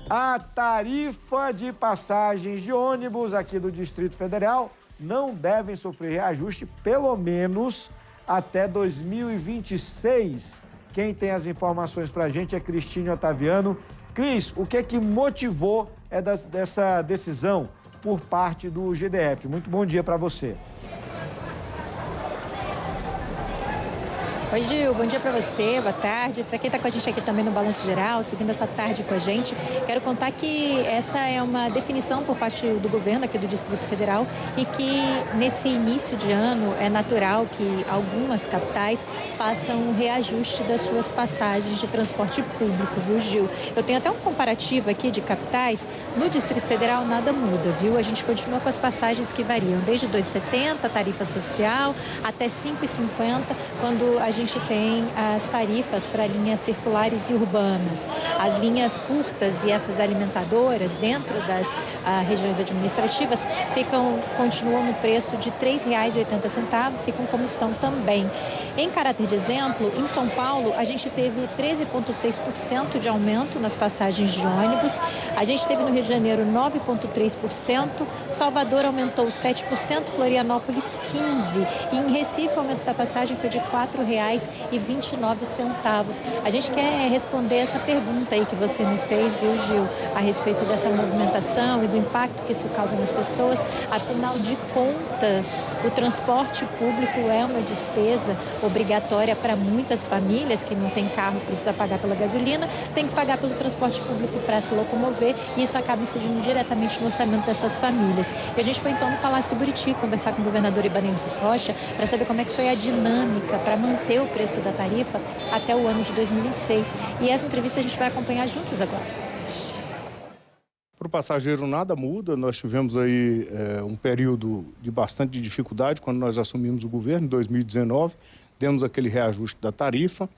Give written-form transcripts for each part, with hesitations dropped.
A tarifa de passagens de ônibus aqui do Distrito Federal não devem sofrer reajuste, pelo menos até 2026. Quem tem as informações para a gente é Cristine Otaviano. Cris, o que é que motivou dessa decisão por parte do GDF? Muito bom dia para você. Oi, Gil, bom dia para você, boa tarde. Para quem está com a gente aqui também no Balanço Geral, seguindo essa tarde com a gente, quero contar que essa é uma definição por parte do governo aqui do Distrito Federal e que nesse início de ano é natural que algumas capitais façam um reajuste das suas passagens de transporte público, viu, Gil? Eu tenho até um comparativo aqui de capitais. No Distrito Federal nada muda, viu? A gente continua com as passagens que variam desde R$ 2,70, tarifa social, até R$ 5,50, quando a gente tem as tarifas para linhas circulares e urbanas. As linhas curtas e essas alimentadoras dentro das regiões administrativas continuam no preço de R$ 3,80, ficam como estão também. Em caráter de exemplo, em São Paulo, a gente teve 13,6% de aumento nas passagens de ônibus. A gente teve no Rio de Janeiro 9,3%, Salvador aumentou 7%, Florianópolis 15%. E em Recife, o aumento da passagem foi de R$ 4,29. A gente quer responder essa pergunta aí que você me fez, viu, Gil, a respeito dessa movimentação e do impacto que isso causa nas pessoas. Afinal de contas, o transporte público é uma despesa obrigatória para muitas famílias. Quem não tem carro precisa pagar pela gasolina, tem que pagar pelo transporte público para se locomover, e isso acaba incidindo diretamente no orçamento dessas famílias. E a gente foi então no Palácio do Buriti conversar com o governador Ibanez Rocha para saber como é que foi a dinâmica para manter o preço da tarifa até o ano de 2026. E essa entrevista a gente vai acompanhar juntos agora. Para o passageiro nada muda. Nós tivemos aí um período de bastante dificuldade quando nós assumimos o governo, em 2019. Demos aquele reajuste da tarifa.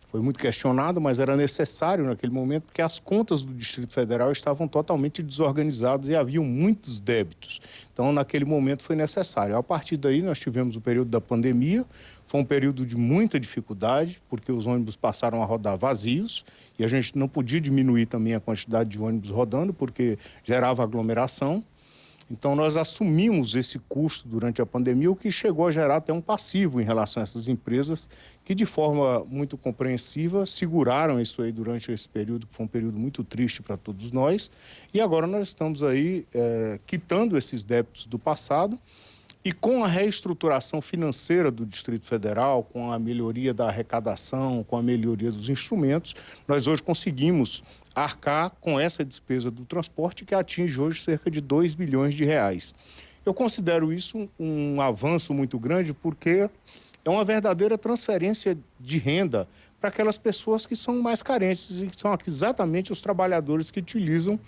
Foi muito questionado, mas era necessário naquele momento, porque as contas do Distrito Federal estavam totalmente desorganizadas e haviam muitos débitos. Então, naquele momento foi necessário. A partir daí, nós tivemos o período da pandemia. Foi um período de muita dificuldade, porque os ônibus passaram a rodar vazios e a gente não podia diminuir também a quantidade de ônibus rodando, porque gerava aglomeração. Então, nós assumimos esse custo durante a pandemia, o que chegou a gerar até um passivo em relação a essas empresas que, de forma muito compreensiva, seguraram isso aí durante esse período, que foi um período muito triste para todos nós. E agora nós estamos aí quitando esses débitos do passado. E com a reestruturação financeira do Distrito Federal, com a melhoria da arrecadação, com a melhoria dos instrumentos, nós hoje conseguimos arcar com essa despesa do transporte, que atinge hoje cerca de 2 bilhões de reais. Eu considero isso um avanço muito grande, porque é uma verdadeira transferência de renda para aquelas pessoas que são mais carentes e que são exatamente os trabalhadores que utilizam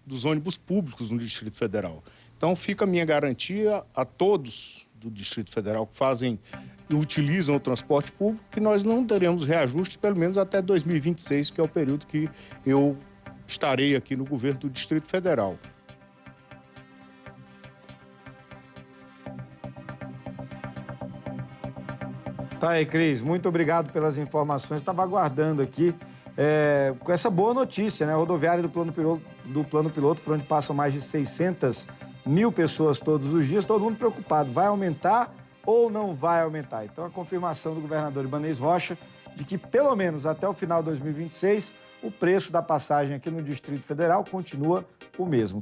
dos ônibus públicos no Distrito Federal. Então, fica a minha garantia a todos do Distrito Federal que fazem e utilizam o transporte público, que nós não teremos reajuste, pelo menos até 2026, que é o período que eu estarei aqui no governo do Distrito Federal. Tá aí, Cris, muito obrigado pelas informações. Estava aguardando aqui com essa boa notícia, né? A rodoviária do plano piloto, por onde passam mais de 600 mil pessoas todos os dias, todo mundo preocupado. Vai aumentar ou não vai aumentar? Então, a confirmação do governador Ibanez Rocha de que, pelo menos até o final de 2026, o preço da passagem aqui no Distrito Federal continua o mesmo.